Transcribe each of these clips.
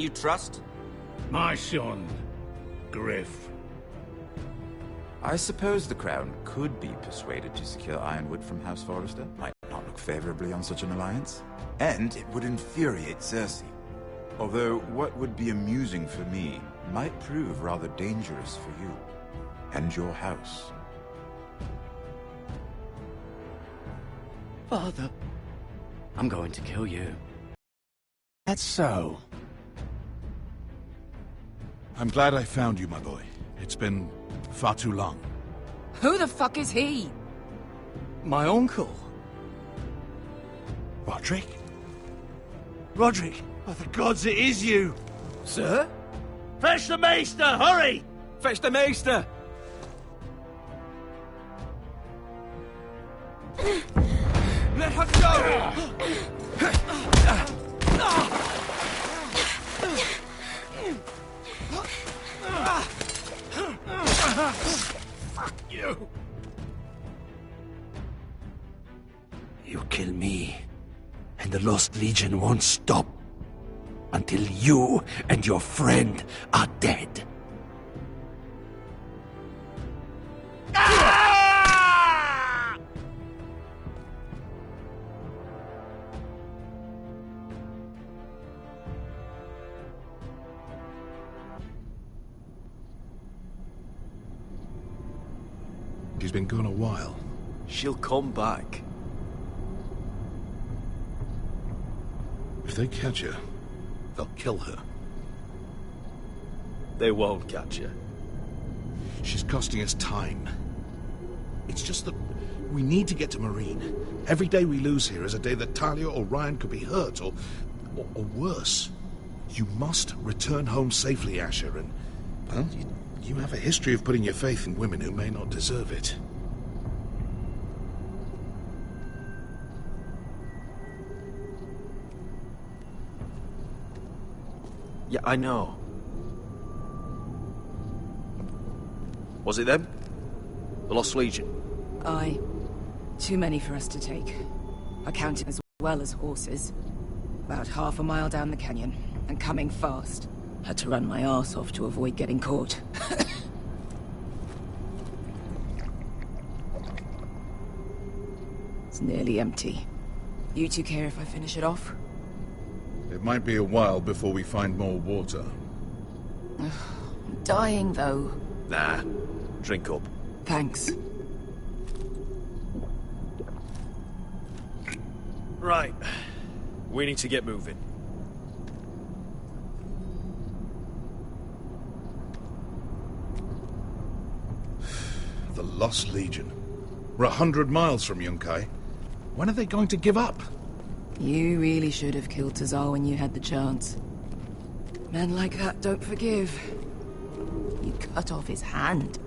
you trust? My son, Griff. I suppose the Crown could be persuaded to secure Ironwood from House Forrester. Might not look favorably on such an alliance. And it would infuriate Cersei. Although what would be amusing for me might prove rather dangerous for you and your house. Father, I'm going to kill you. That's so. I'm glad I found you, my boy. It's been far too long. Who the fuck is he? My uncle. Roderick? Roderick! Oh, the gods, it is you! Sir? Fetch the Maester, hurry! Fetch the Maester! Let her go! Fuck you! You kill me, and the Lost Legion won't stop until you and your friend are dead. She's been gone a while. She'll come back. If they catch her, they'll kill her. They won't catch her. She's costing us time. It's just that we need to get to Marine. Every day we lose here is a day that Talia or Ryan could be hurt, or worse. You must return home safely, Asher, and, well, you have a history of putting your faith in women who may not deserve it. Yeah, I know. Was it them? The Lost Legion? Aye. Too many for us to take. I counted as well as horses. About half a mile down the canyon, and coming fast. Had to run my arse off to avoid getting caught. It's nearly empty. You two care if I finish it off? It might be a while before we find more water. I'm dying, though. Nah. Drink up. Thanks. Right. We need to get moving. The Lost Legion. We're 100 miles from Yunkai. When are they going to give up? You really should have killed Tazal when you had the chance. Men like that don't forgive. You cut off his hand.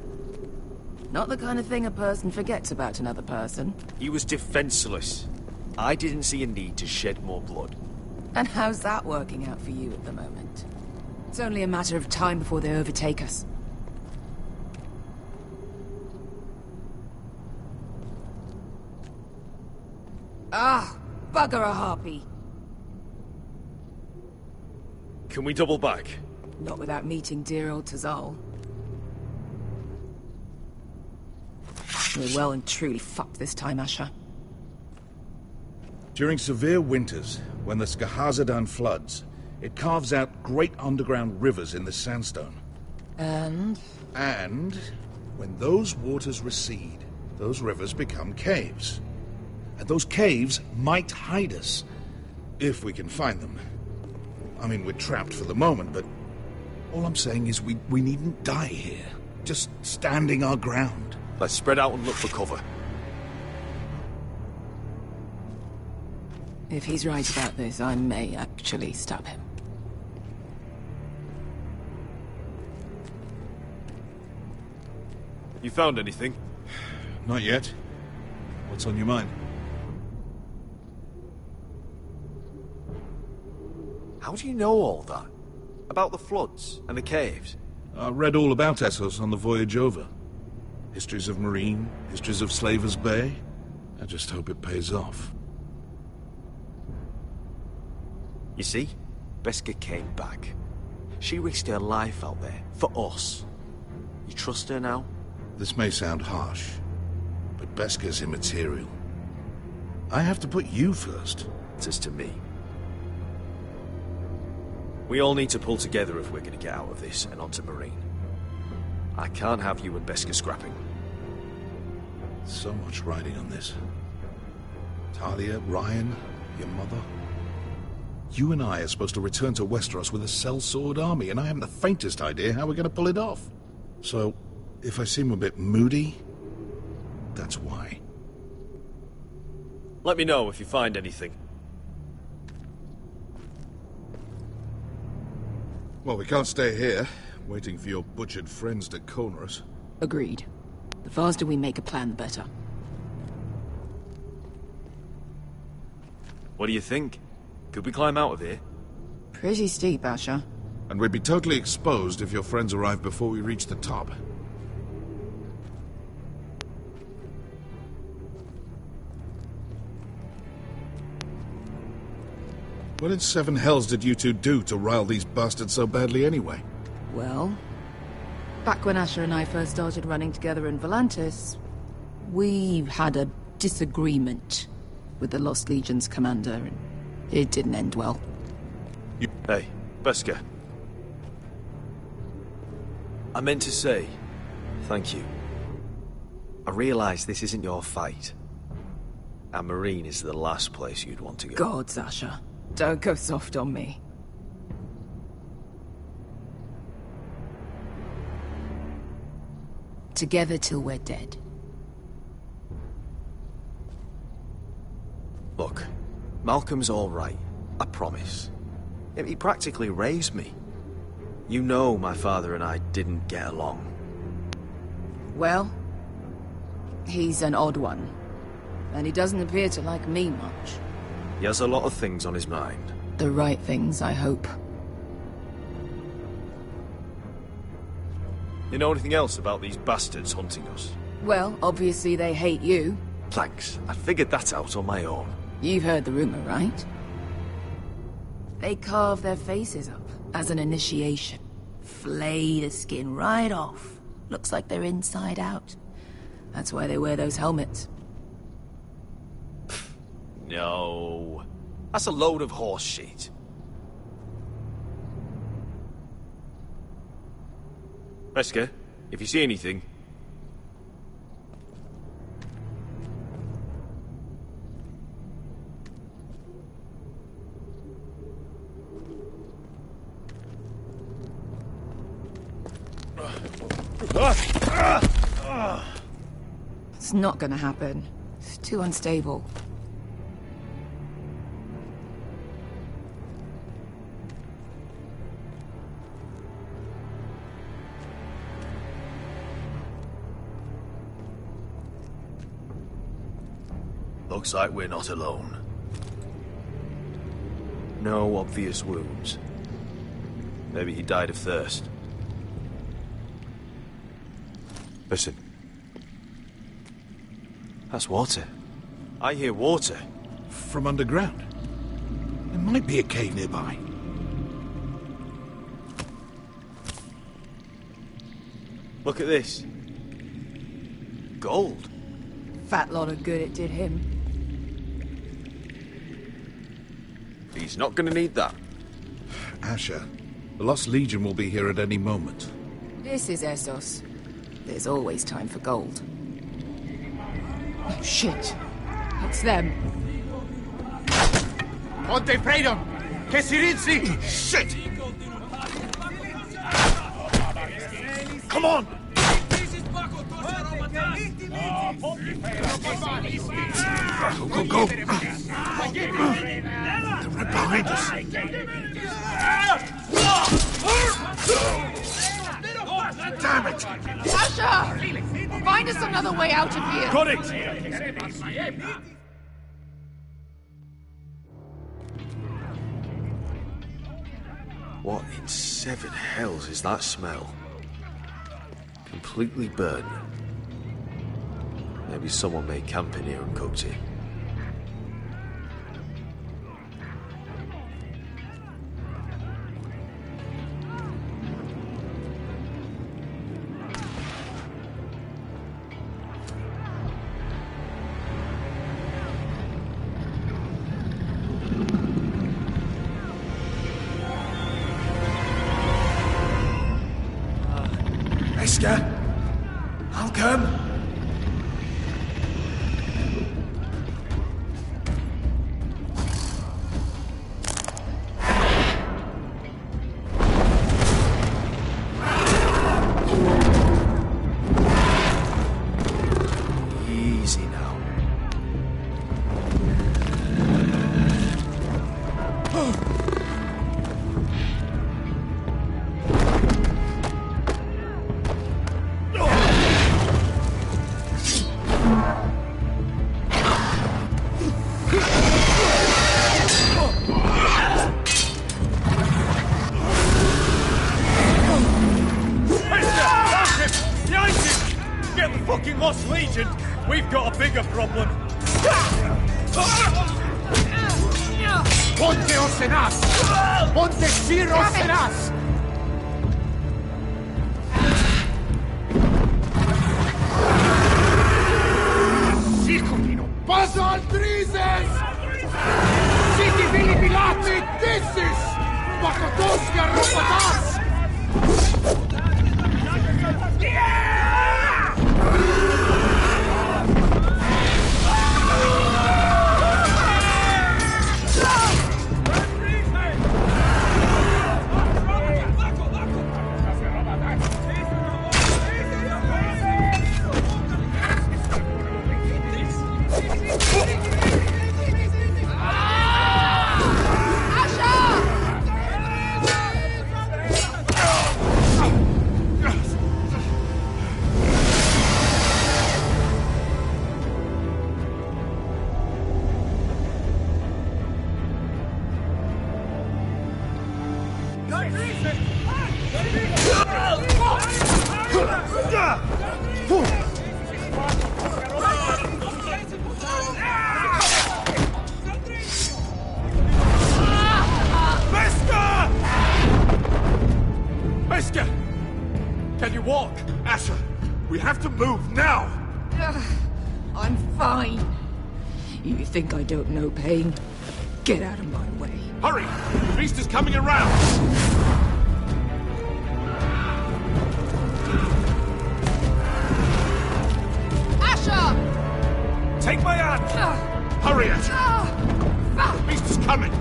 Not the kind of thing a person forgets about another person. He was defenseless. I didn't see a need to shed more blood. And how's that working out for you at the moment? It's only a matter of time before they overtake us. Ah, bugger a harpy. Can we double back? Not without meeting dear old Tazal. We're well and truly fucked this time, Asher. During severe winters, when the Skahazadan floods, it carves out great underground rivers in the sandstone. And? And when those waters recede, those rivers become caves. And those caves might hide us, if we can find them. I mean, we're trapped for the moment, but all I'm saying is we needn't die here. Just standing our ground. Let's spread out and look for cover. If he's right about this, I may actually stop him. You found anything? Not yet. What's on your mind? How do you know all that? About the floods and the caves? I read all about Essos on the voyage over. Histories of Marine, histories of Slaver's Bay. I just hope it pays off. You see? Beskar came back. She risked her life out there, for us. You trust her now? This may sound harsh, but Beskha's immaterial. I have to put you first. Matters to me. We all need to pull together if we're going to get out of this and onto Marine. I can't have you and Beskha scrapping. So much riding on this. Talia, Ryan, your mother. You and I are supposed to return to Westeros with a sellsword army, and I haven't the faintest idea how we're going to pull it off. So, if I seem a bit moody, that's why. Let me know if you find anything. Well, we can't stay here, waiting for your butchered friends to corner us. Agreed. The faster we make a plan, the better. What do you think? Could we climb out of here? Pretty steep, Asher. And we'd be totally exposed if your friends arrive before we reach the top. What in seven hells did you two do to rile these bastards so badly anyway? Well, back when Asher and I first started running together in Volantis, we had a disagreement with the Lost Legion's commander, and it didn't end well. Hey, Beskha. I meant to say, thank you. I realize this isn't your fight. And Marine is the last place you'd want to go. Gods, Asher. Don't go soft on me. Together till we're dead. Look, Malcolm's all right. I promise. He practically raised me. You know my father and I didn't get along. Well, he's an odd one. And he doesn't appear to like me much. He has a lot of things on his mind. The right things, I hope. You know anything else about these bastards hunting us? Well, obviously they hate you. Thanks. I figured that out on my own. You've heard the rumor, right? They carve their faces up as an initiation. Flay the skin right off. Looks like they're inside out. That's why they wear those helmets. No. That's a load of horse shit. Beskha, if you see anything... It's not gonna happen. It's too unstable. Looks like we're not alone. No obvious wounds. Maybe he died of thirst. Listen. That's water. I hear water. From underground. There might be a cave nearby. Look at this. Gold. Fat lot of good it did him. He's not gonna need that. Asher, the Lost Legion will be here at any moment. This is Essos. There's always time for gold. Oh, shit. It's them. Ponte Freedom! Che si rizzi! Shit! Come on! Go, go, go! They're right behind us. Damn it! Asher! Find us another way out of here! Got it! What in seven hells is that smell? Completely burnt. Maybe someone made camp in here and cooked it. Wesker. I'll come. Easy now. Fucking Lost Legion! We've got a bigger problem! Ponteos en as! Ponte Siros en as! Sikulino! Pasa al Drises! Siti Vili Pilati Dissis! Pakotoska Ropatas! Can you walk? Asher, we have to move now! I'm fine. You think I don't know pain? Get out of my way. Hurry! The beast is coming around! Asher! Take my hand! Hurry, Asher! The beast is coming!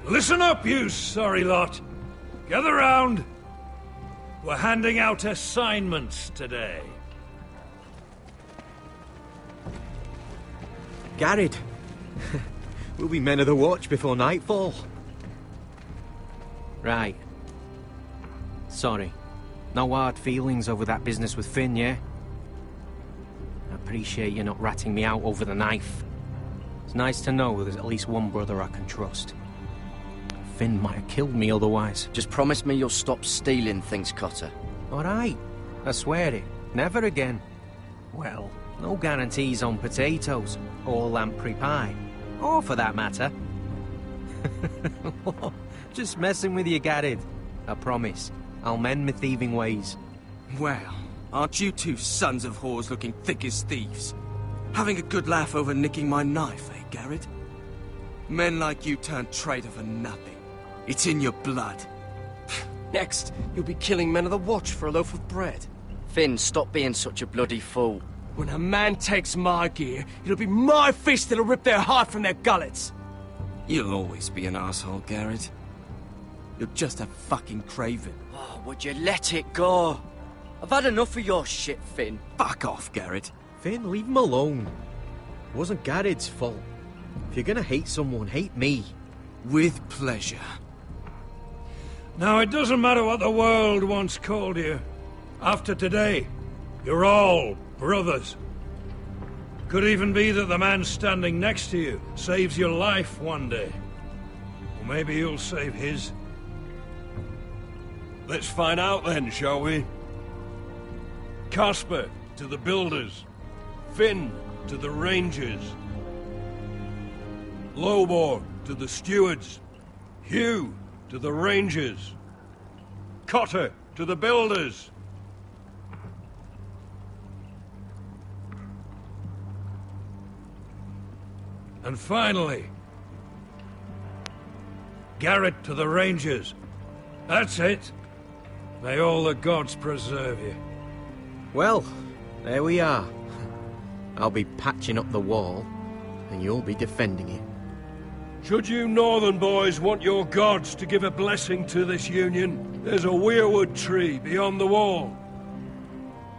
Listen up, you sorry lot. Gather round. We're handing out assignments today. Garrett. We'll be men of the watch before nightfall. Right. Sorry. No hard feelings over that business with Finn, yeah? I appreciate you not ratting me out over the knife. It's nice to know there's at least one brother I can trust. Finn might have killed me otherwise. Just promise me you'll stop stealing things, Cotter. All right, I swear it. Never again. Well, no guarantees on potatoes, or lamprey pie. Or for that matter. Just messing with you, Garrett. I promise. I'll mend my thieving ways. Well, aren't you two sons of whores looking thick as thieves? Having a good laugh over nicking my knife, eh, Garrett? Men like you turn traitor for nothing. It's in your blood. Next, you'll be killing men of the Watch for a loaf of bread. Finn, stop being such a bloody fool. When a man takes my gear, it'll be my fist that'll rip their heart from their gullets. You'll always be an asshole, Garrett. You're just a fucking craven. Oh, would you let it go? I've had enough of your shit, Finn. Fuck off, Garrett. Finn, leave him alone. It wasn't Garrett's fault. If you're gonna hate someone, hate me. With pleasure. Now, it doesn't matter what the world once called you. After today, you're all brothers. Could even be that the man standing next to you saves your life one day. Or maybe you'll save his. Let's find out then, shall we? Casper to the builders. Finn to the rangers. Lobor to the stewards. Hugh to the rangers. Cotter to the builders. And finally, Garrett to the rangers. That's it. May all the gods preserve you. Well, there we are. I'll be patching up the wall, and you'll be defending it. Should you northern boys want your gods to give a blessing to this union, there's a weirwood tree beyond the wall.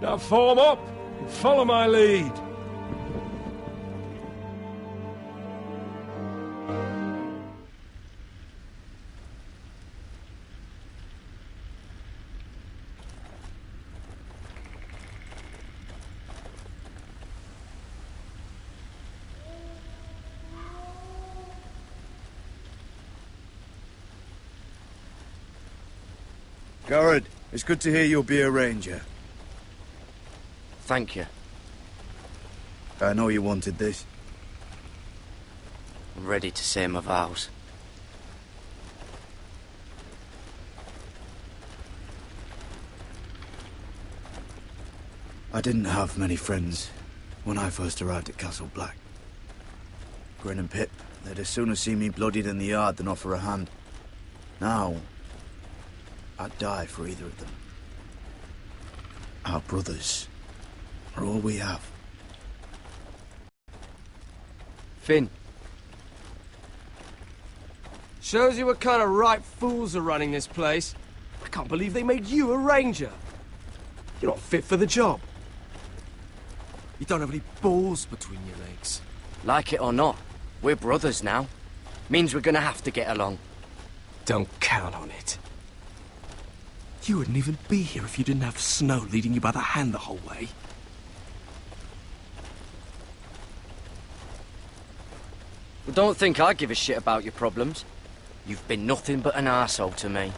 Now form up and follow my lead. Garrett, it's good to hear you'll be a ranger. Thank you. I know you wanted this. I'm ready to say my vows. I didn't have many friends when I first arrived at Castle Black. Grin and Pip, they'd as soon see me bloodied in the yard than offer a hand. Now, I'd die for either of them. Our brothers are all we have. Finn. Shows you what kind of ripe fools are running this place. I can't believe they made you a ranger. You're not fit for the job. You don't have any balls between your legs. Like it or not, we're brothers now. Means we're gonna have to get along. Don't count on it. You wouldn't even be here if you didn't have Snow leading you by the hand the whole way. Well, don't think I give a shit about your problems. You've been nothing but an arsehole to me.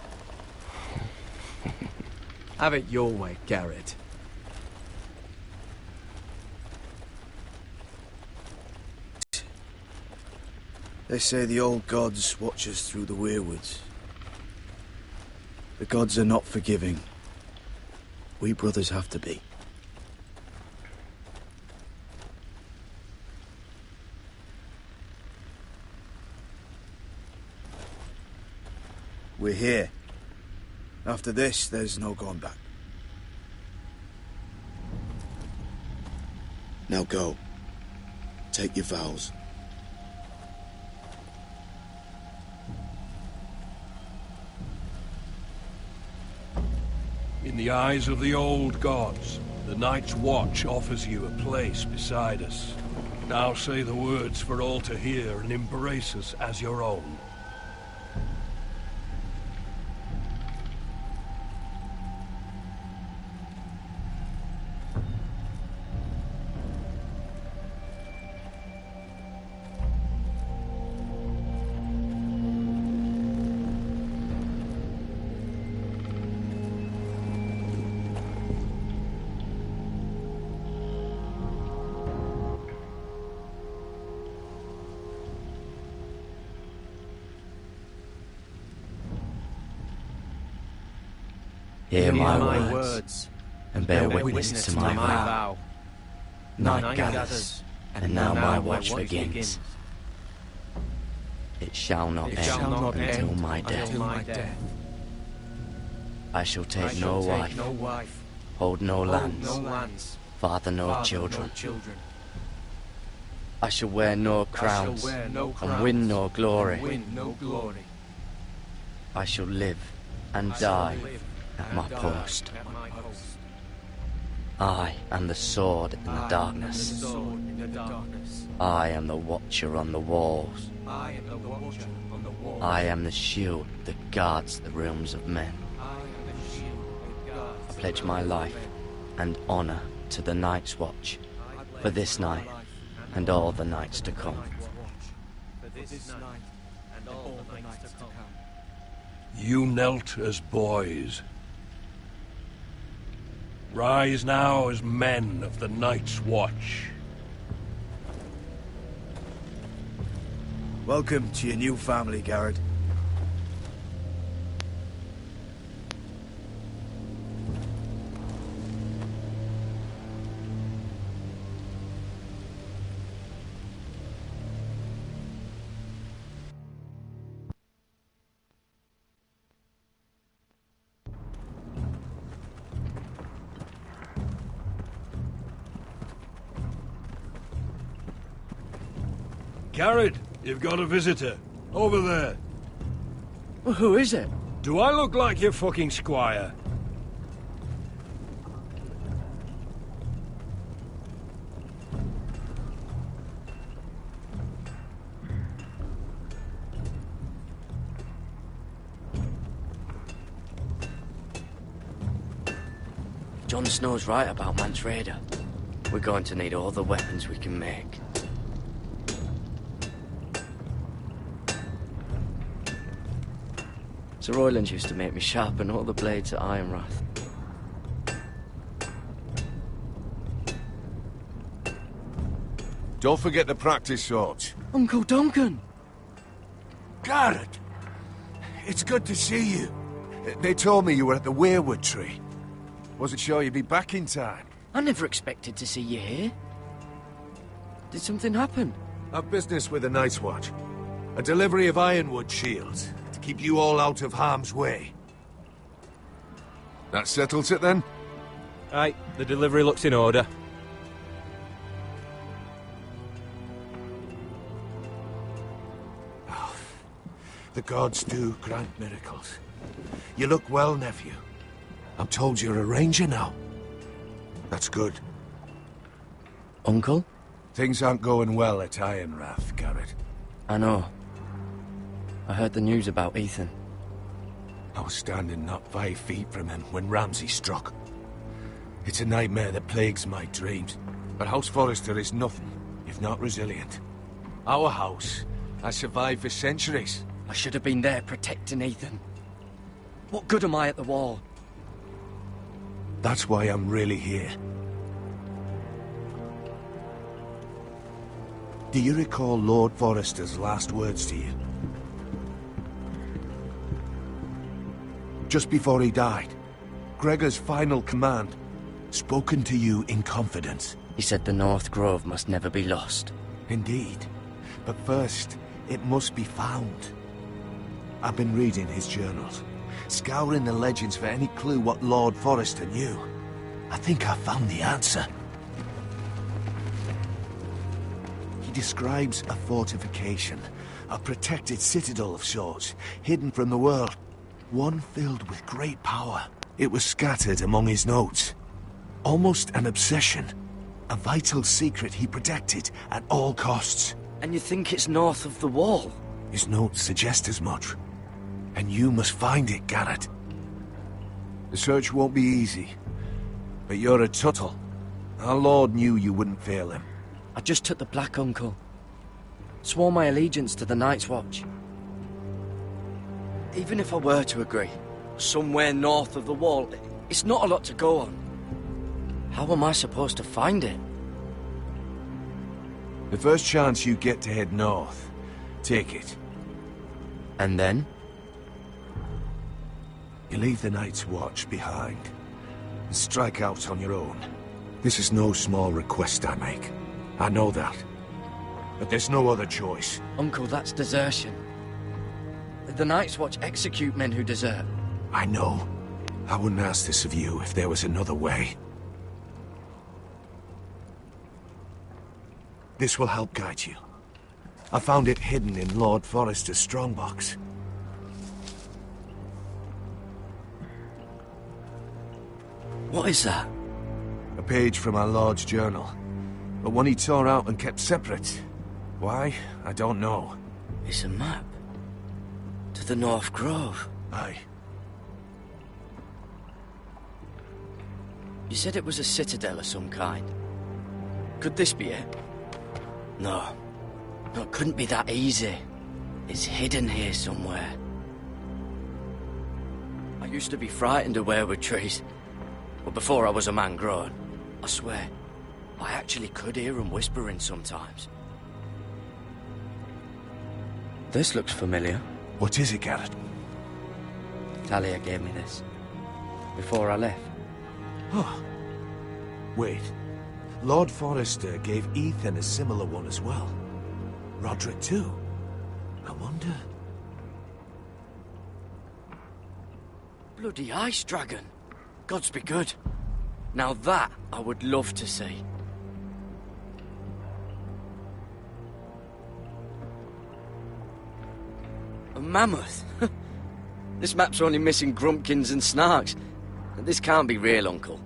Have it your way, Garrett. They say the old gods watch us through the weirwoods. The gods are not forgiving. We brothers have to be. We're here. After this, there's no going back. Now go. Take your vows. In the eyes of the old gods, the Night's Watch offers you a place beside us. Now say the words for all to hear and embrace us as your own. Hear my words, and bear witness to my vow. Night gathers, and now my watch begins. It shall not end until my death. I shall take no wife, hold no lands, father no children. I shall wear no crowns, and win no glory. I shall live and die at my post. I am the sword in the darkness. I am the watcher on the walls. I am the shield that guards the realms of men. I pledge my life and honor to the Night's Watch for this night and all the nights to come. You knelt as boys. Rise now as men of the Night's Watch. Welcome to your new family, Garrett. Garrett, you've got a visitor. Over there. Well, who is it? Do I look like your fucking squire? Jon Snow's right about Mance Rayder. We're going to need all the weapons we can make. Sir Royland used to make me sharpen all the blades at Ironrath. Don't forget to practice, Sorge. Uncle Duncan! Garrett! It's good to see you. They told me you were at the Weirwood tree. Wasn't sure you'd be back in time. I never expected to see you here. Did something happen? I've business with the Night's Watch. A delivery of ironwood shields. Keep you all out of harm's way. That settles it, then? Aye, the delivery looks in order. Oh, the gods do grant miracles. You look well, nephew. I'm told you're a ranger now. That's good. Uncle? Things aren't going well at Ironrath, Garrett. I know. I heard the news about Ethan. I was standing not 5 feet from him when Ramsay struck. It's a nightmare that plagues my dreams, but House Forrester is nothing if not resilient. Our house has survived for centuries. I should have been there protecting Ethan. What good am I at the wall? That's why I'm really here. Do you recall Lord Forrester's last words to you? Just before he died, Gregor's final command, spoken to you in confidence. He said the North Grove must never be lost. Indeed. But first, it must be found. I've been reading his journals, scouring the legends for any clue what Lord Forrester knew. I think I found the answer. He describes a fortification, a protected citadel of sorts, hidden from the world. One filled with great power. It was scattered among his notes. Almost an obsession. A vital secret he protected at all costs. And you think it's north of the wall? His notes suggest as much. And you must find it, Garrett. The search won't be easy. But you're a Tuttle. Our Lord knew you wouldn't fail him. I just took the Black, Uncle. Swore my allegiance to the Night's Watch. Even if I were to agree, somewhere north of the wall, it's not a lot to go on. How am I supposed to find it? The first chance you get to head north, take it. And then? You leave the Night's Watch behind and strike out on your own. This is no small request I make. I know that. But there's no other choice. Uncle, that's desertion. The Night's Watch execute men who desert. I know. I wouldn't ask this of you if there was another way. This will help guide you. I found it hidden in Lord Forrester's strongbox. What is that? A page from our Lord's journal. But one he tore out and kept separate. Why? I don't know. It's a map. To the North Grove. Aye. You said it was a citadel of some kind. Could this be it? No. No, it couldn't be that easy. It's hidden here somewhere. I used to be frightened of weirwood trees. But before I was a man grown, I swear, I actually could hear them whispering sometimes. This looks familiar. What is it, Garrett? Talia gave me this. Before I left. Oh. Wait. Lord Forrester gave Ethan a similar one as well. Roderick too. I wonder... Bloody ice dragon. Gods be good. Now that I would love to see. A mammoth? This map's only missing grumpkins and snarks. This can't be real, Uncle.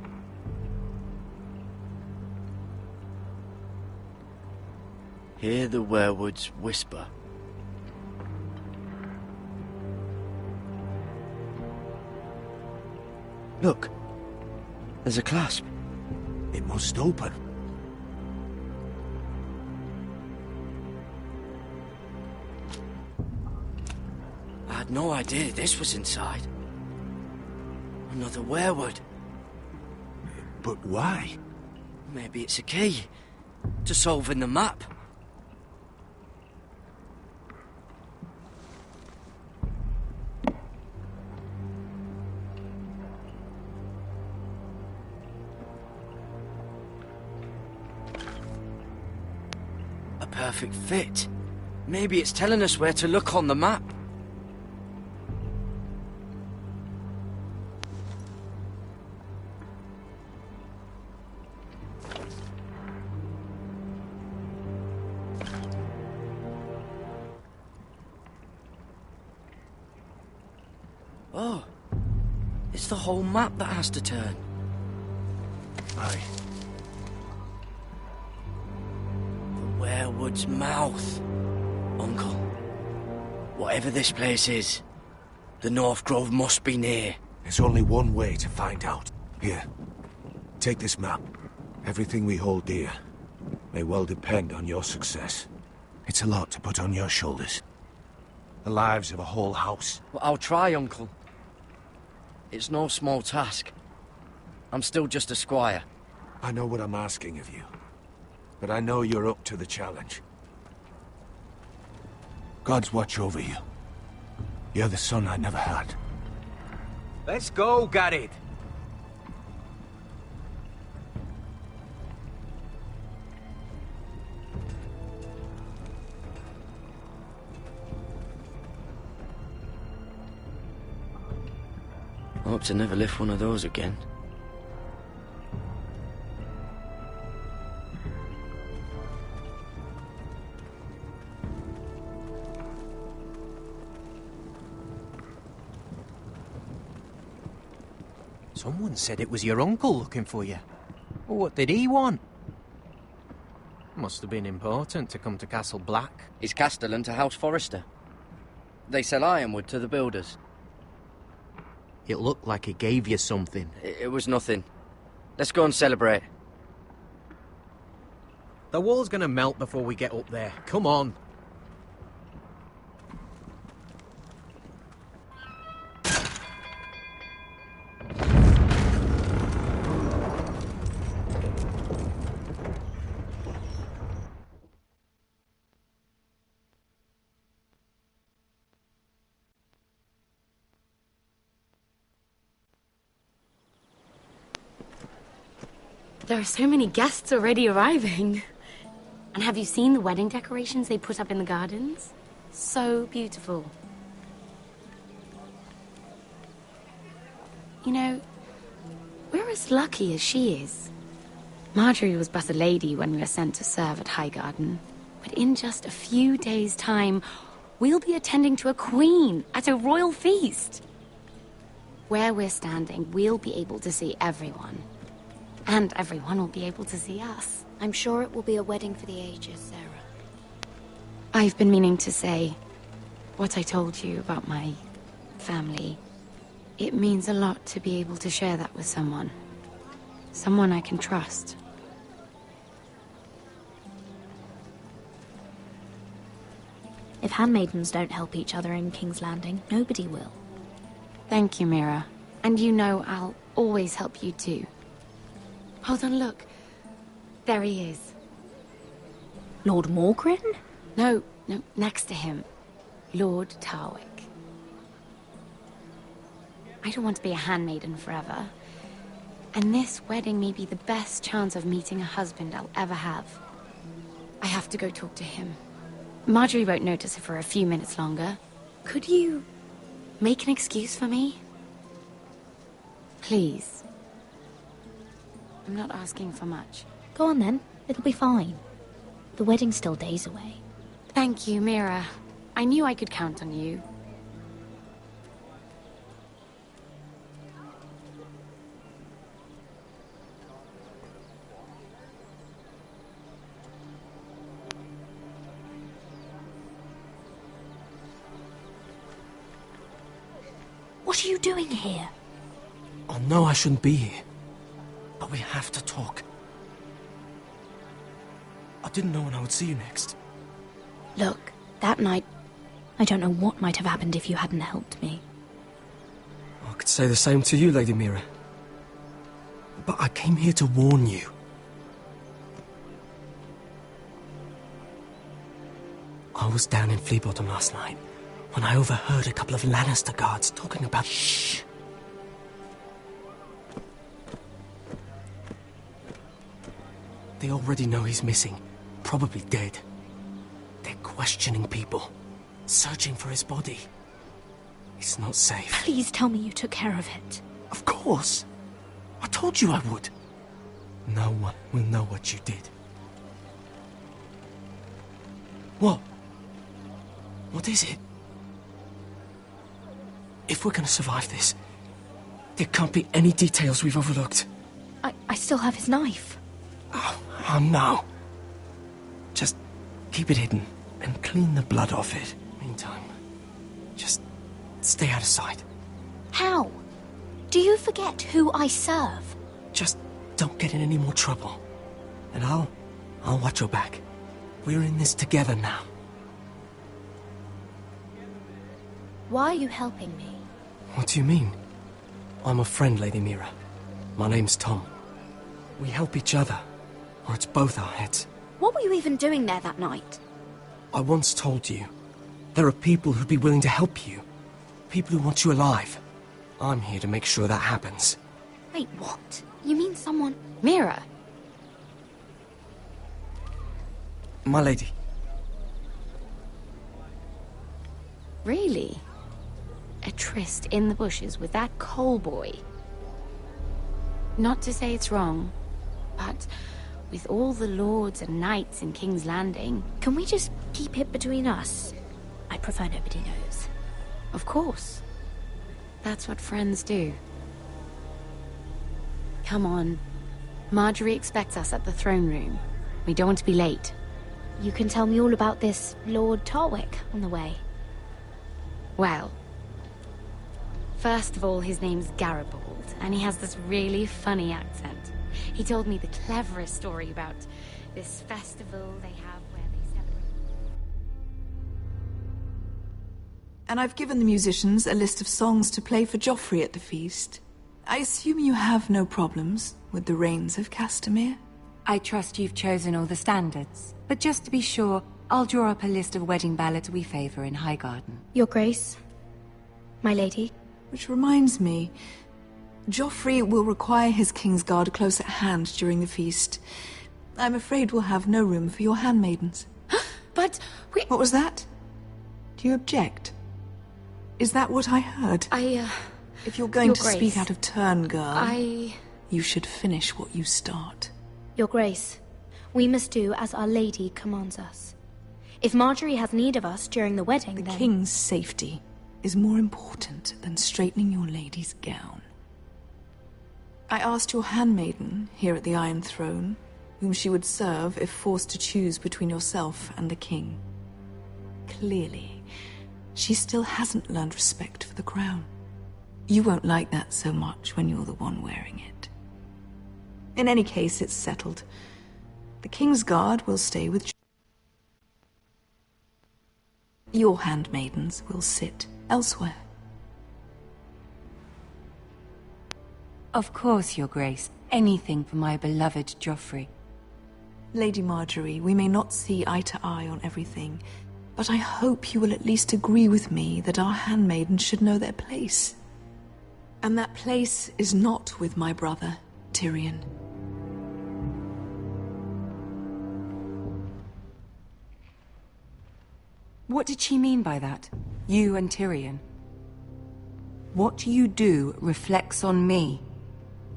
Hear the werewoods whisper. Look. There's a clasp. It must open. I had no idea this was inside. Another werewood. But why? Maybe it's a key to solving the map. A perfect fit. Maybe it's telling us where to look on the map. Oh, it's the whole map that has to turn. Aye. The werewood's mouth. Uncle, whatever this place is, the North Grove must be near. There's only one way to find out. Here, take this map. Everything we hold dear may well depend on your success. It's a lot to put on your shoulders. The lives of a whole house. Well, I'll try, Uncle. It's no small task. I'm still just a squire. I know what I'm asking of you, but I know you're up to the challenge. God's watch over you. You're the son I never had. Let's go, Garrett. I hope to never lift one of those again. Someone said it was your uncle looking for you. What did he want? Must have been important to come to Castle Black. It's Castellan to House Forrester. They sell ironwood to the builders. It looked like he gave you something. It was nothing. Let's go and celebrate. The wall's gonna melt before we get up there. Come on. There are so many guests already arriving. And have you seen the wedding decorations they put up in the gardens? So beautiful. You know, we're as lucky as she is. Marjorie was but a lady when we were sent to serve at Highgarden. But in just a few days' time, we'll be attending to a queen at a royal feast. Where we're standing, we'll be able to see everyone. And everyone will be able to see us. I'm sure it will be a wedding for the ages, Sarah. I've been meaning to say what I told you about my family. It means a lot to be able to share that with someone. Someone I can trust. If handmaidens don't help each other in King's Landing, nobody will. Thank you, Mira. And you know I'll always help you too. Hold on, look. There he is. Lord Morgrin? No, next to him. Lord Tarwick. I don't want to be a handmaiden forever. And this wedding may be the best chance of meeting a husband I'll ever have. I have to go talk to him. Marjorie won't notice it for a few minutes longer. Could you make an excuse for me? Please. I'm not asking for much. Go on then. It'll be fine. The wedding's still days away. Thank you, Mira. I knew I could count on you. What are you doing here? I know I shouldn't be here, but we have to talk. I didn't know when I would see you next. Look, that night, I don't know what might have happened if you hadn't helped me. I could say the same to you, Lady Mira. But I came here to warn you. I was down in Fleabottom last night when I overheard a couple of Lannister guards talking about... Shh! They already know he's missing, probably dead. They're questioning people, searching for his body. It's not safe. Please tell me you took care of it. Of course. I told you I would. No one will know what you did. What? What is it? If we're gonna survive this, there can't be any details we've overlooked. I still have his knife. Oh no. Just keep it hidden and clean the blood off it. Meantime, just stay out of sight. How? Do you forget who I serve? Just don't get in any more trouble. And I'll watch your back. We're in this together now. Why are you helping me? What do you mean? I'm a friend, Lady Mira. My name's Tom. We help each other, or it's both our heads. What were you even doing there that night? I once told you, there are people who'd be willing to help you. People who want you alive. I'm here to make sure that happens. Wait, what? You mean someone... Mira! My lady. Really? A tryst in the bushes with that coal boy? Not to say it's wrong, but with all the lords and knights in King's Landing... Can we just keep it between us? I prefer nobody knows. Of course. That's what friends do. Come on. Marjorie expects us at the throne room. We don't want to be late. You can tell me all about this Lord Tarwick on the way. Well... First of all, his name's Garibald, and he has this really funny accent. He told me the cleverest story about this festival they have where they celebrate... And I've given the musicians a list of songs to play for Joffrey at the feast. I assume you have no problems with the Rains of Castamere? I trust you've chosen all the standards, but just to be sure, I'll draw up a list of wedding ballads we favor in Highgarden. Your Grace, my lady. Which reminds me, Joffrey will require his Kingsguard close at hand during the feast. I'm afraid we'll have no room for your handmaidens. But we... What was that? Do you object? Is that what I heard? If you're going to speak out of turn, girl... You should finish what you start. Your Grace, we must do as Our Lady commands us. If Marjorie has need of us during the wedding, The then... King's safety is more important than straightening your lady's gown. I asked your handmaiden here at the Iron Throne whom she would serve if forced to choose between yourself and the King. Clearly, she still hasn't learned respect for the crown. You won't like that so much when you're the one wearing it. In any case, it's settled. The Kingsguard will stay with... Your handmaidens will sit elsewhere. Of course, Your Grace. Anything for my beloved Joffrey. Lady Marjorie, we may not see eye to eye on everything, but I hope you will at least agree with me that our handmaidens should know their place. And that place is not with my brother, Tyrion. What did she mean by that? You and Tyrion? What you do reflects on me.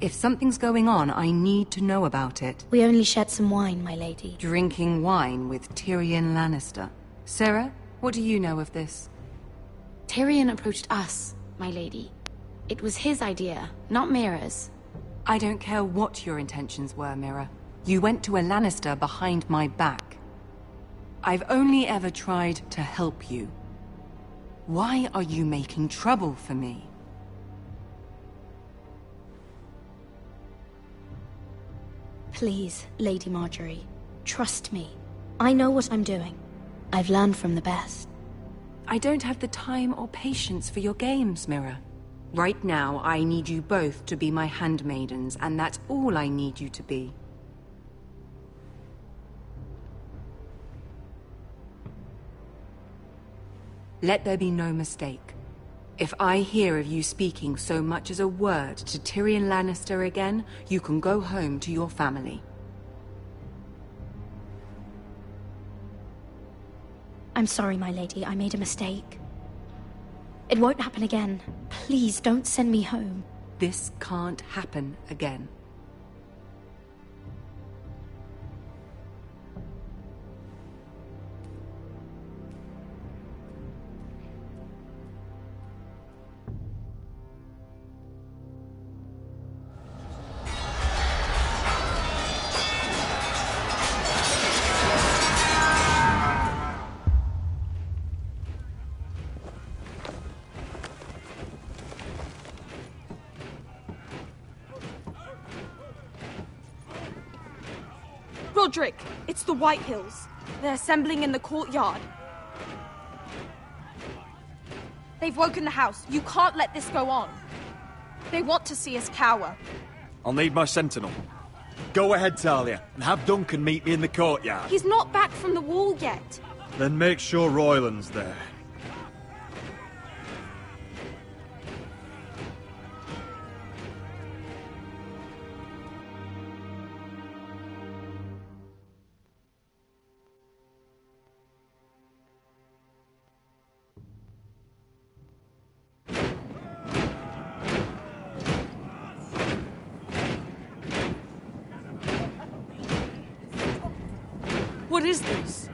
If something's going on, I need to know about it. We only shed some wine, my lady. Drinking wine with Tyrion Lannister. Sarah, what do you know of this? Tyrion approached us, my lady. It was his idea, not Mira's. I don't care what your intentions were, Mira. You went to a Lannister behind my back. I've only ever tried to help you. Why are you making trouble for me? Please, Lady Marjorie, trust me. I know what I'm doing. I've learned from the best. I don't have the time or patience for your games, Mira. Right now, I need you both to be my handmaidens, and that's all I need you to be. Let there be no mistake. If I hear of you speaking so much as a word to Tyrion Lannister again, you can go home to your family. I'm sorry, my lady. I made a mistake. It won't happen again. Please, don't send me home. This can't happen again. Roderick, it's the White Hills. They're assembling in the courtyard. They've woken the house. You can't let this go on. They want to see us cower. I'll need my sentinel. Go ahead, Talia, and have Duncan meet me in the courtyard. He's not back from the wall yet. Then make sure Royland's there. What is this?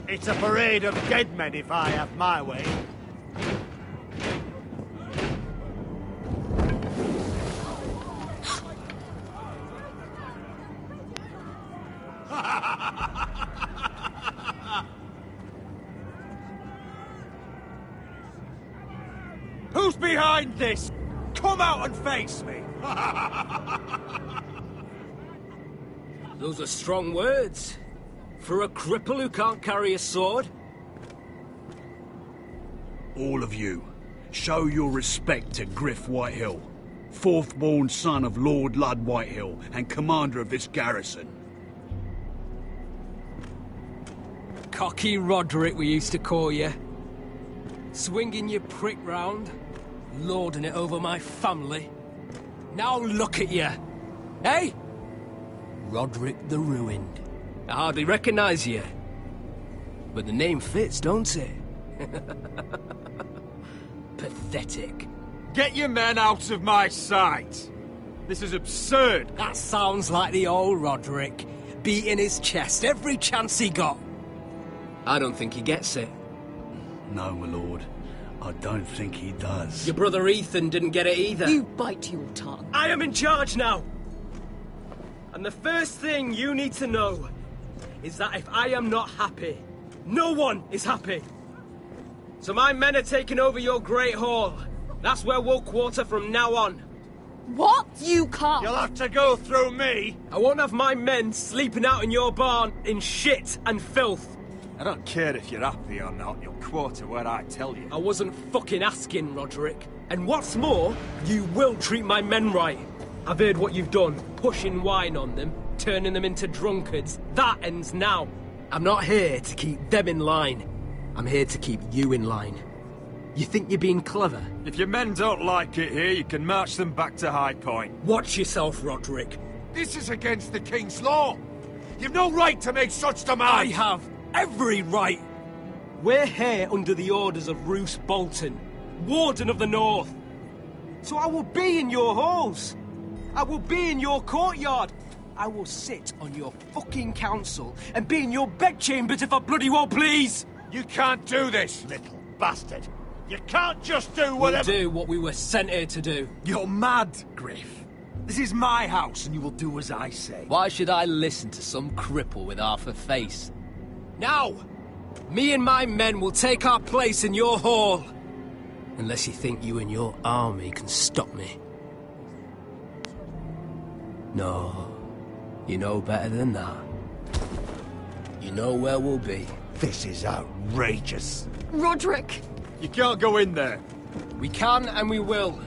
It's a parade of dead men if I have my way. Who's behind this? Come out and face me! Those are strong words. For a cripple who can't carry a sword? All of you, show your respect to Griff Whitehill, fourth-born son of Lord Ludd Whitehill and commander of this garrison. Cocky Roderick, we used to call you. Swinging your prick round, lording it over my family. Now look at you. Hey? Roderick the Ruined. I hardly recognise you. But the name fits, don't it? Pathetic. Get your men out of my sight! This is absurd! That sounds like the old Roderick, beating his chest every chance he got. I don't think he gets it. No, my lord. I don't think he does. Your brother Ethan didn't get it either. You bite your tongue. I am in charge now! And the first thing you need to know is that if I am not happy, no one is happy. So my men are taking over your Great Hall. That's where we'll quarter from now on. What? You can't. You'll have to go through me. I won't have my men sleeping out in your barn in shit and filth. I don't care if you're happy or not, you'll quarter where I tell you. I wasn't fucking asking, Roderick. And what's more, you will treat my men right. I've heard what you've done, pushing wine on them, turning them into drunkards. That ends now. I'm not here to keep them in line. I'm here to keep you in line. You think you're being clever? If your men don't like it here, you can march them back to High Point. Watch yourself, Roderick. This is against the King's law. You've no right to make such demands. I have every right. We're here under the orders of Roose Bolton, Warden of the North. So I will be in your halls. I will be in your courtyard. I will sit on your fucking council and be in your bedchambers if I bloody well please. You can't do this, little bastard. You can't just do whatever... We'll do what we were sent here to do. You're mad, Griff. This is my house and you will do as I say. Why should I listen to some cripple with half a face? Now, me and my men will take our place in your hall. Unless you think you and your army can stop me. No, you know better than that. You know where we'll be. This is outrageous. Roderick! You can't go in there. We can and we will.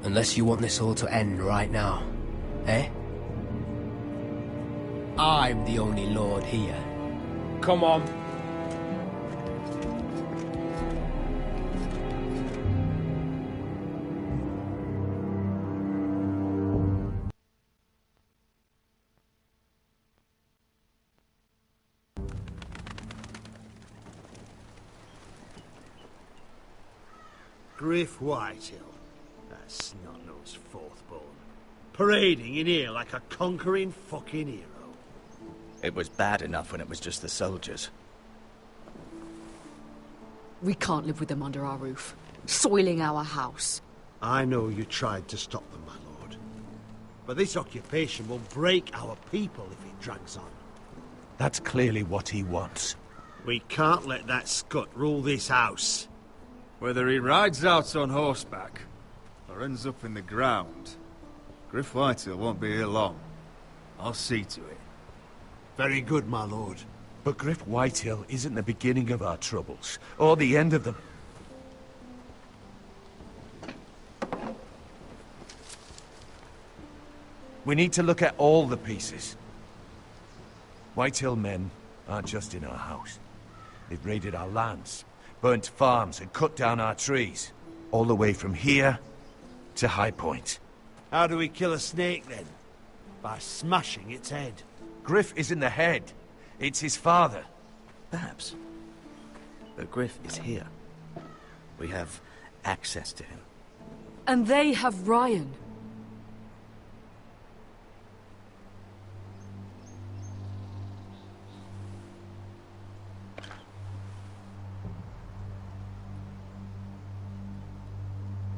Unless you want this all to end right now. Eh? I'm the only lord here. Come on. Griff Whitehill, that snot-nosed fourth-born, parading in here like a conquering fucking hero. It was bad enough when it was just the soldiers. We can't live with them under our roof, soiling our house. I know you tried to stop them, my lord. But this occupation will break our people if it drags on. That's clearly what he wants. We can't let that scut rule this house. Whether he rides out on horseback or ends up in the ground, Griff Whitehill won't be here long. I'll see to it. Very good, my lord. But Griff Whitehill isn't the beginning of our troubles, or the end of them. We need to look at all the pieces. Whitehill men aren't just in our house. They've raided our lands, burnt farms and cut down our trees. All the way from here to High Point. How do we kill a snake, then? By smashing its head. Griff isn't the head. It's his father. Perhaps. But Griff is here. We have access to him. And they have Ryan.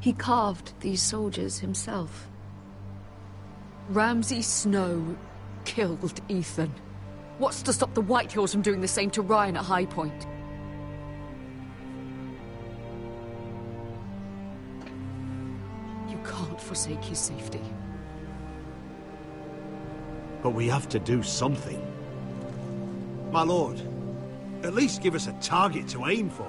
He carved these soldiers himself. Ramsay Snow killed Ethan. What's to stop the Whitehills from doing the same to Ryan at High Point? You can't forsake his safety. But we have to do something. My lord, at least give us a target to aim for.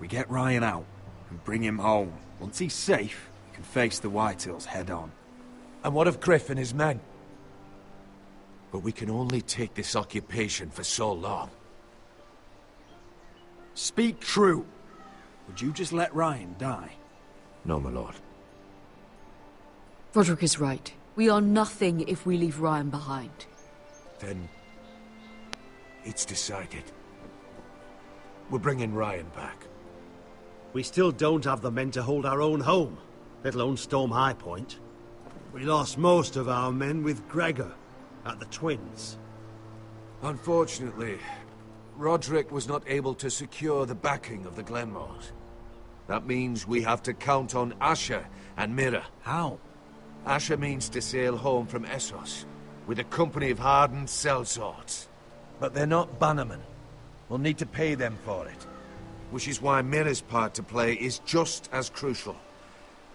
We get Ryan out and bring him home. Once he's safe, we can face the Whitehills head-on. And what of Griff and his men? But we can only take this occupation for so long. Speak true. Would you just let Ryan die? No, my lord. Roderick is right. We are nothing if we leave Ryan behind. Then... it's decided. We're bringing Ryan back. We still don't have the men to hold our own home, let alone storm High Point. We lost most of our men with Gregor at the Twins. Unfortunately, Roderick was not able to secure the backing of the Glenmores. That means we have to count on Asher and Mira. How? Asher means to sail home from Essos, with a company of hardened sellswords. But they're not bannermen. We'll need to pay them for it. Which is why Mira's part to play is just as crucial.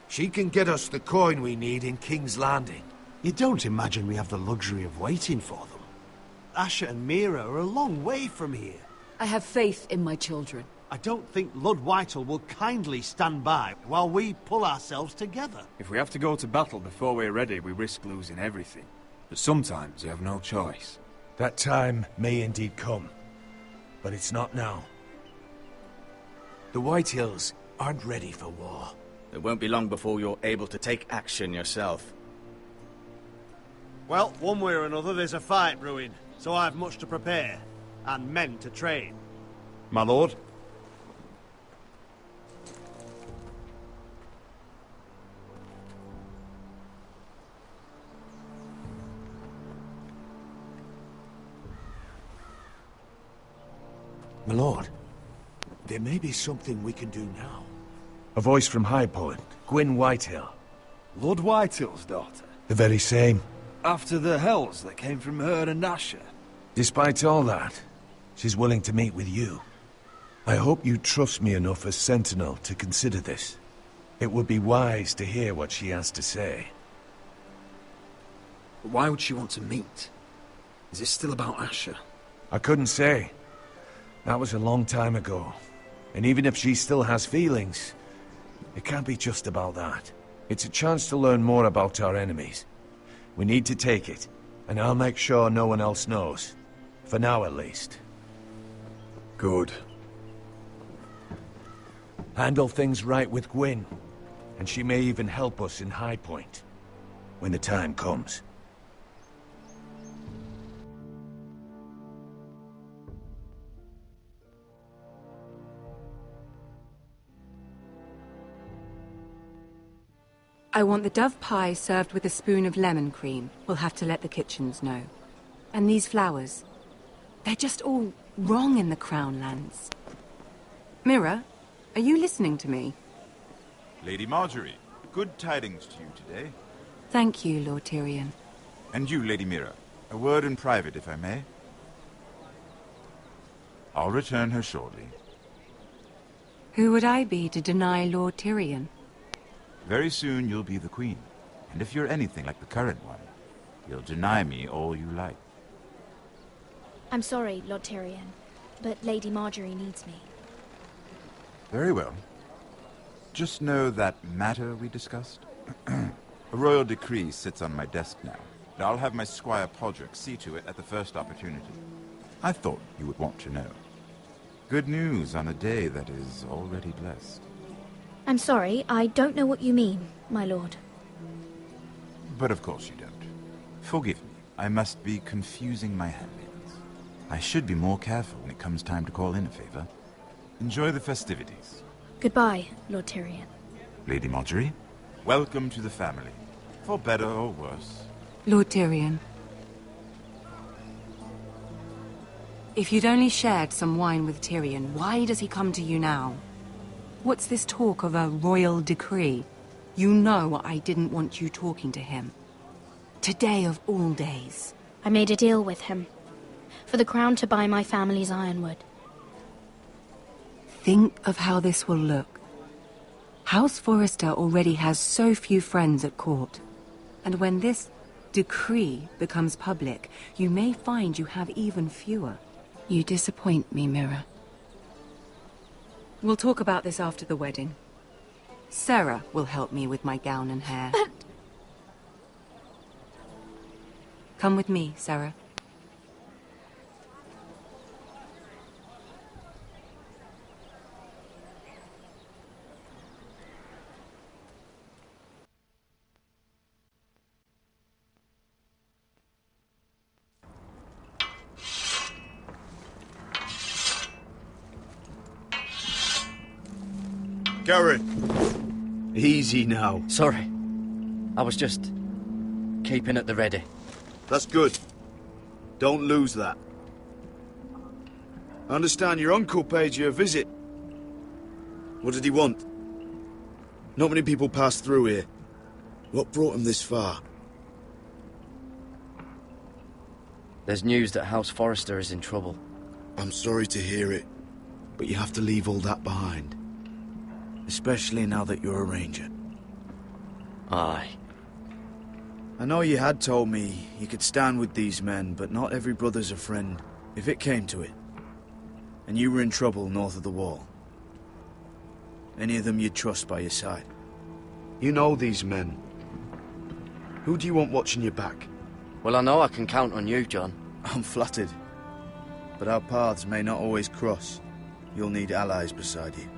She can get us the coin we need in King's Landing. You don't imagine we have the luxury of waiting for them? Asher and Mira are a long way from here. I have faith in my children. I don't think Lord Whitehall will kindly stand by while we pull ourselves together. If we have to go to battle before we're ready, we risk losing everything. But sometimes you have no choice. That time may indeed come, but it's not now. The Whitehills aren't ready for war. It won't be long before you're able to take action yourself. Well, one way or another there's a fight brewing, so I have much to prepare, and men to train. My lord? My lord, there may be something we can do now. A voice from High Point, Gwyn Whitehill. Lord Whitehill's daughter? The very same. After the hells that came from her and Asher? Despite all that, she's willing to meet with you. I hope you trust me enough as Sentinel to consider this. It would be wise to hear what she has to say. But why would she want to meet? Is it still about Asher? I couldn't say. That was a long time ago. And even if she still has feelings, it can't be just about that. It's a chance to learn more about our enemies. We need to take it, and I'll make sure no one else knows. For now, at least. Good. Handle things right with Gwyn, and she may even help us in High Point, when the time comes. I want the dove pie served with a spoon of lemon cream. We'll have to let the kitchens know. And these flowers. They're just all wrong in the Crown lands. Mira, are you listening to me? Lady Marjorie, good tidings to you today. Thank you, Lord Tyrion. And you, Lady Mira. A word in private, if I may. I'll return her shortly. Who would I be to deny Lord Tyrion? Very soon you'll be the queen. And if you're anything like the current one, you'll deny me all you like. I'm sorry, Lord Tyrion, but Lady Marjorie needs me. Very well. Just know that matter we discussed? A royal decree sits on my desk now. And I'll have my squire Podrick see to it at the first opportunity. I thought you would want to know. Good news on a day that is already blessed. I'm sorry, I don't know what you mean, my lord. But of course you don't. Forgive me, I must be confusing my handmaidens. I should be more careful when it comes time to call in a favor. Enjoy the festivities. Goodbye, Lord Tyrion. Lady Marjorie, welcome to the family. For better or worse. Lord Tyrion. If you'd only shared some wine with Tyrion, why does he come to you now? What's this talk of a royal decree? You know I didn't want you talking to him. Today of all days. I made a deal with him. For the crown to buy my family's ironwood. Think of how this will look. House Forrester already has so few friends at court. And when this decree becomes public, you may find you have even fewer. You disappoint me, Mira. We'll talk about this after the wedding. Sarah will help me with my gown and hair. But... Come with me, Sarah. Garrett! Easy now. Sorry. I was just keeping at the ready. That's good. Don't lose that. I understand your uncle paid you a visit. What did he want? Not many people pass through here. What brought him this far? There's news that House Forrester is in trouble. I'm sorry to hear it, but you have to leave all that behind. Especially now that you're a ranger. Aye. I know you had told me you could stand with these men, but not every brother's a friend, if it came to it. And you were in trouble north of the wall. Any of them you'd trust by your side. You know these men. Who do you want watching your back? Well, I know I can count on you, John. I'm flattered. But our paths may not always cross. You'll need allies beside you.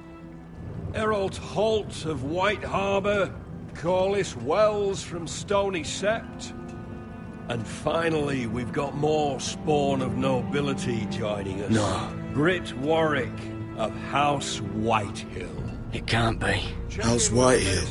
Errol Holt of White Harbour, Corliss Wells from Stony Sept. And finally, we've got more spawn of nobility joining us. No. Britt Warwick of House Whitehill. It can't be. House Whitehill?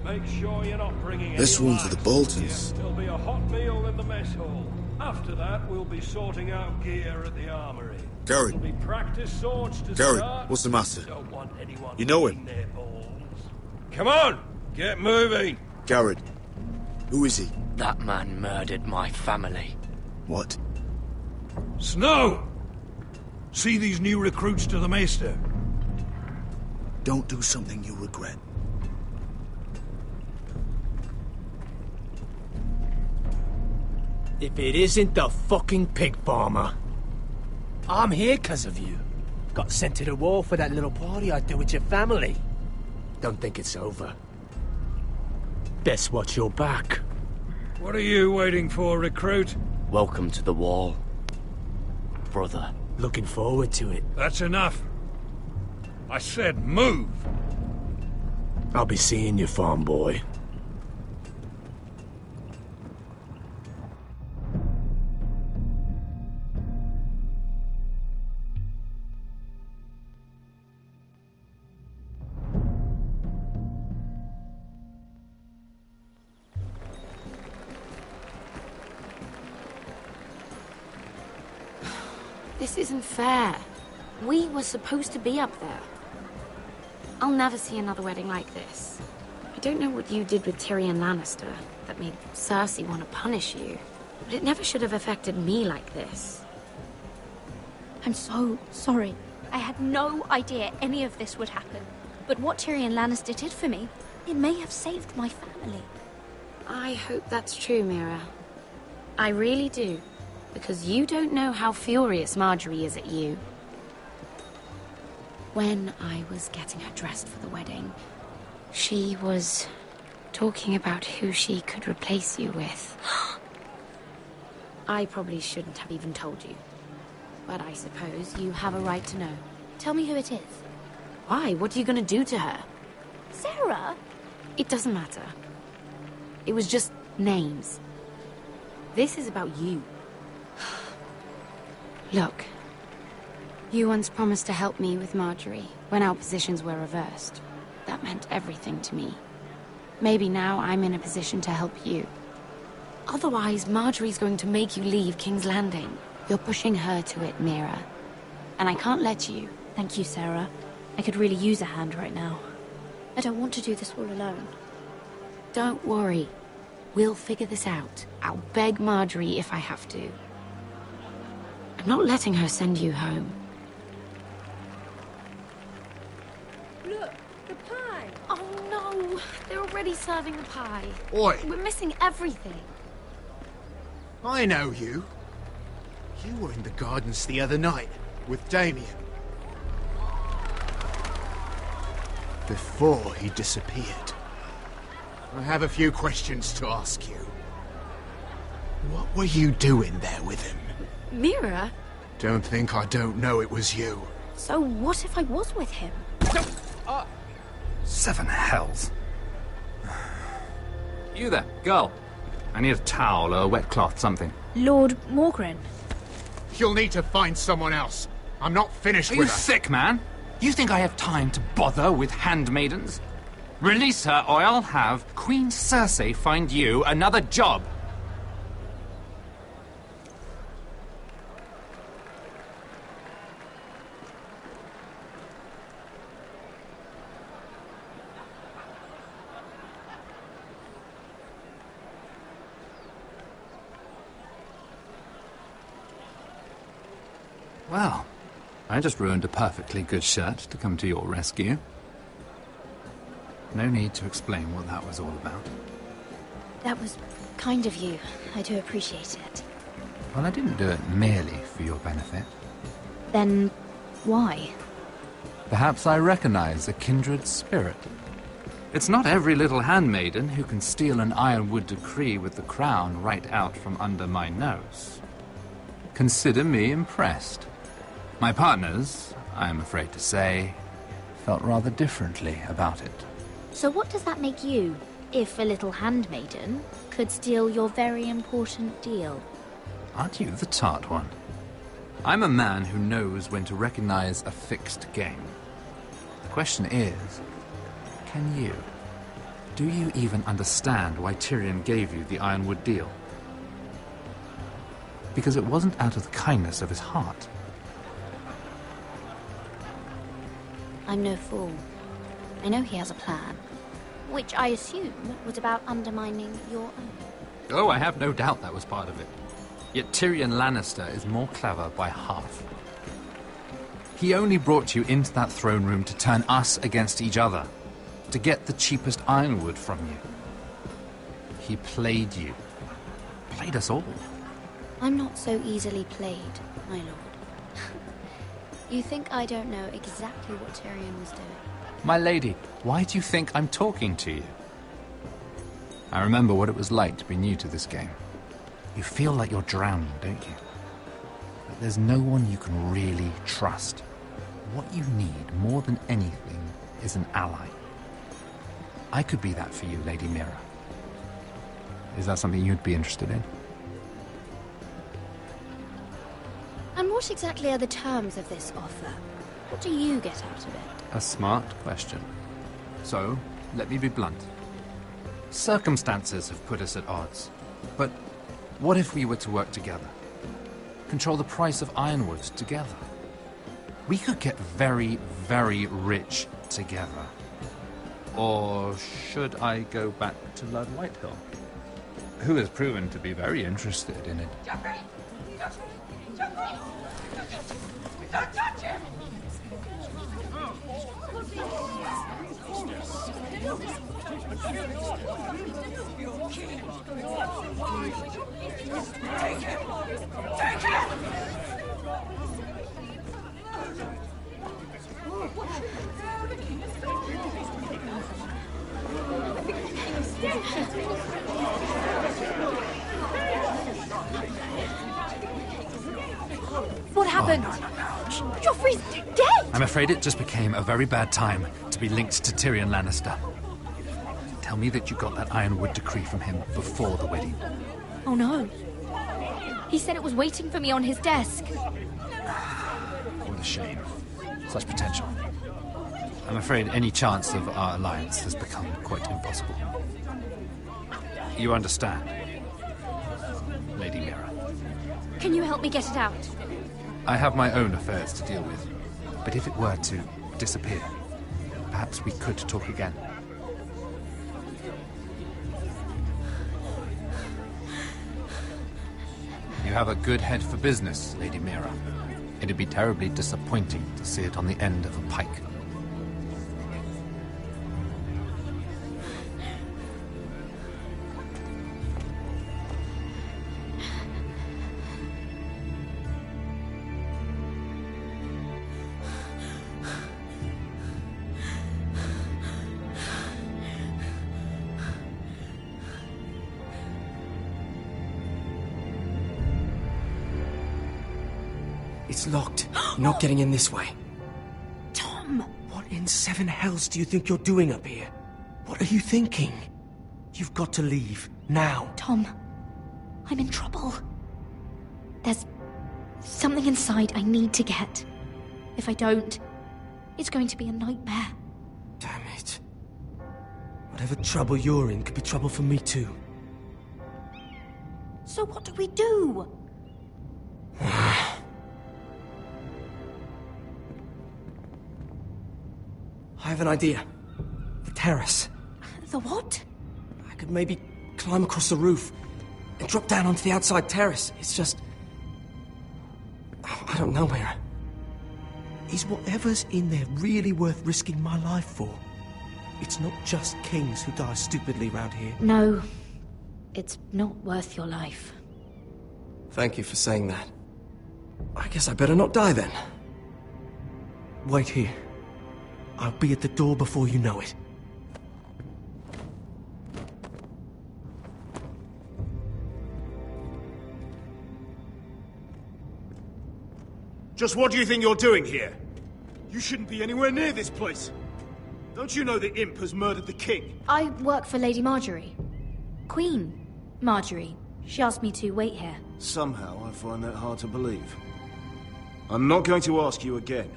Make sure you're not bringing This any one's for the lads. Boltons. There'll be a hot meal in the mess hall. After that, we'll be sorting out gear at the armory. Garrett. There'll be practice swords to Garrett, start. what's the matter? Don't want anyone You know him? their balls. Come on, get moving. Garrett. Who is he? That man murdered my family. What? Snow! See these new recruits to the Maester? Don't do something you'll regret. If it isn't the fucking pig farmer. I'm here 'cause of you. Got sent to the war for that little party I did with your family. Don't think it's over. Best watch your back. What are you waiting for, recruit? Welcome to the wall, brother. Looking forward to it. That's enough. I said move. I'll be seeing you, farm boy. This isn't fair. We were supposed to be up there. I'll never see another wedding like this. I don't know what you did with Tyrion Lannister that made Cersei want to punish you, but it never should have affected me like this. I'm so sorry. I had no idea any of this would happen. But what Tyrion Lannister did for me, it may have saved my family. I hope that's true, Mira. I really do. Because you don't know how furious Marjorie is at you. When I was getting her dressed for the wedding, she was talking about who she could replace you with. I probably shouldn't have even told you. But I suppose you have a right to know. Tell me who it is. Why? What are you going to do to her? Sarah? It doesn't matter. It was just names. This is about you. Look, you once promised to help me with Marjorie when our positions were reversed. That meant everything to me. Maybe now I'm in a position to help you. Otherwise, Marjorie's going to make you leave King's Landing. You're pushing her to it, Mira. And I can't let you. Thank you, Sarah. I could really use a hand right now. I don't want to do this all alone. Don't worry. We'll figure this out. I'll beg Marjorie if I have to. I'm not letting her send you home. Look, the pie! Oh no! They're already serving the pie. Oi! We're missing everything. I know you. You were in the gardens the other night with Damien. before he disappeared. I have a few questions to ask you. What were you doing there with him? Mira? Don't think I don't know it was you. So what if I was with him? Seven hells. You there, girl. I need a towel or a wet cloth, something. Lord Morgren. You'll need to find someone else. I'm not finished Are with you her. sick, man? You think I have time to bother with handmaidens? Release her, or I'll have Queen Cersei find you another job. Well, I just ruined a perfectly good shirt to come to your rescue. No need to explain what that was all about. That was kind of you. I do appreciate it. Well, I didn't do it merely for your benefit. Then why? Perhaps I recognize a kindred spirit. It's not every little handmaiden who can steal an ironwood decree with the crown right out from under my nose. Consider me impressed. My partners, I am afraid to say, felt rather differently about it. So what does that make you, if a little handmaiden could steal your very important deal? Aren't you the tart one? I'm a man who knows when to recognize a fixed game. The question is, can you? Do you even understand why Tyrion gave you the Ironwood deal? Because it wasn't out of the kindness of his heart. I'm no fool. I know he has a plan, which I assume was about undermining your own. Oh, I have no doubt that was part of it. Yet Tyrion Lannister is more clever by half. He only brought you into that throne room to turn us against each other, to get the cheapest ironwood from you. He played you. Played us all. I'm not so easily played, my lord. You think I don't know exactly what Tyrion was doing? My lady, why do you think I'm talking to you? I remember what it was like to be new to this game. You feel like you're drowning, don't you? But there's no one you can really trust. What you need, more than anything, is an ally. I could be that for you, Lady Mira. Is that something you'd be interested in? And what exactly are the terms of this offer? What do you get out of it? A smart question. So, let me be blunt. Circumstances have put us at odds. But what if we were to work together? Control the price of ironwood together? We could get very, very rich together. Or should I go back to Lord Whitehill, who has proven to be very interested in it? Don't touch him! Take him! Take him! What happened? Joffrey's dead! I'm afraid it just became a very bad time to be linked to Tyrion Lannister. Tell me that you got that Ironwood decree from him before the wedding. Oh no. He said it was waiting for me on his desk. What a shame. Such potential. I'm afraid any chance of our alliance has become quite impossible. You understand, Lady Mira. Can you help me get it out? I have my own affairs to deal with. But if it were to disappear, perhaps we could talk again. You have a good head for business, Lady Mira. It'd be terribly disappointing to see it on the end of a pike. It's locked. You're not getting in this way. Tom! What in seven hells do you think you're doing up here? What are you thinking? You've got to leave, now. Tom, I'm in trouble. There's something inside I need to get. If I don't, it's going to be a nightmare. Damn it. Whatever trouble you're in could be trouble for me too. So what do we do? I have an idea. The terrace. The what? I could maybe climb across the roof and drop down onto the outside terrace. It's just... I don't know, Mira. Is whatever's in there really worth risking my life for? It's not just kings who die stupidly round here. No, it's not worth your life. Thank you for saying that. I guess I better not die then. Wait here. I'll be at the door before you know it. Just what do you think you're doing here? You shouldn't be anywhere near this place. Don't you know the imp has murdered the king? I work for Lady Marjorie. Queen Marjorie. She asked me to wait here. Somehow I find that hard to believe. I'm not going to ask you again.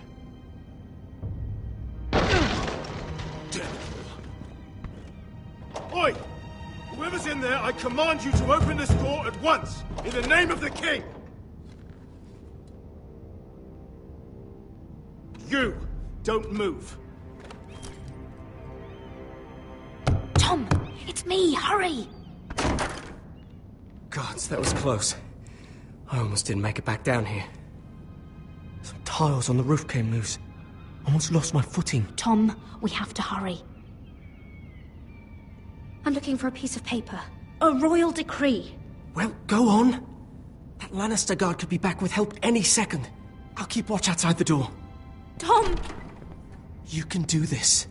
Oi! Whoever's in there, I command you to open this door at once, in the name of the king! You don't move. Tom, it's me, hurry! Gods, that was close. I almost didn't make it back down here. Some tiles on the roof came loose. Almost lost my footing. Tom, we have to hurry. I'm looking for a piece of paper. A royal decree. Well, go on. That Lannister guard could be back with help any second. I'll keep watch outside the door. Tom! You can do this.